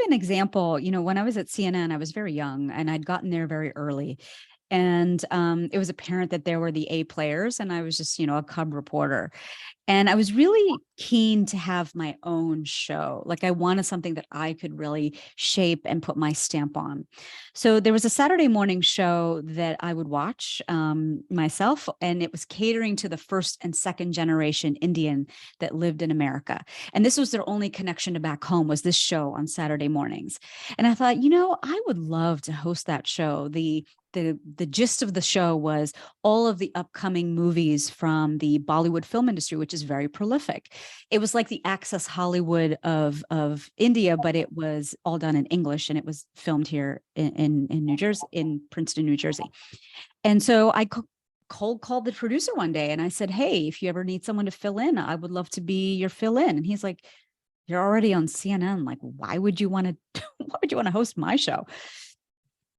an example. When I was at CNN, I was very young and I'd gotten there very early. And it was apparent that there were the A players, and I was just, a cub reporter. And I was really keen to have my own show. Like I wanted something that I could really shape and put my stamp on. So there was a Saturday morning show that I would watch myself, and it was catering to the first and second generation Indian that lived in America. And this was their only connection to back home, was this show on Saturday mornings. And I thought, I would love to host that show. The gist of the show was all of the upcoming movies from the Bollywood film industry, which is very prolific. It was like the Access Hollywood of India, but it was all done in English, and it was filmed here in New Jersey, in Princeton, New Jersey. And so I cold called the producer one day and I said, "Hey, if you ever need someone to fill in, I would love to be your fill in." And he's like, "You're already on CNN. Like, why would you want to, why would you want to host my show?"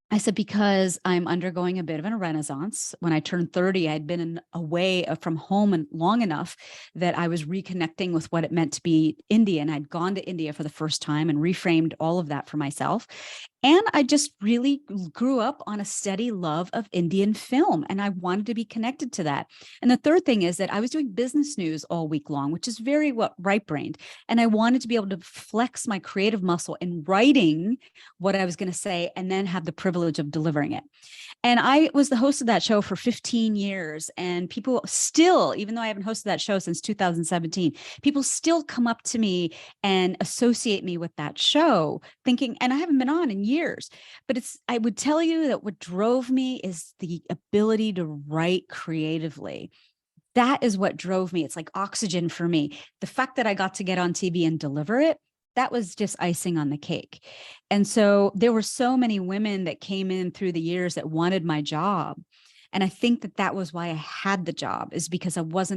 I said, "Because I'm undergoing a bit of a renaissance. When I turned 30, I'd been away from home and long enough that I was reconnecting with what it meant to be Indian. I'd gone to India for the first time and reframed all of that for myself. And I just really grew up on a steady love of Indian film, and I wanted to be connected to that. And the third thing is that I was doing business news all week long, which is very right-brained. And I wanted to be able to flex my creative muscle in writing what I was going to say and then have the privilege of delivering it. And I was the host of that show for 15 years. And people still, even though I haven't hosted that show since 2017, people still come up to me and associate me with that show, thinking, and I haven't been on in years, but I would tell you that what drove me is the ability to write creatively. That is what drove me. It's like oxygen for me. The fact that I got to get on TV and deliver it, that was just icing on the cake. And so there were so many women that came in through the years that wanted my job. And I think that that was why I had the job, is because I wasn't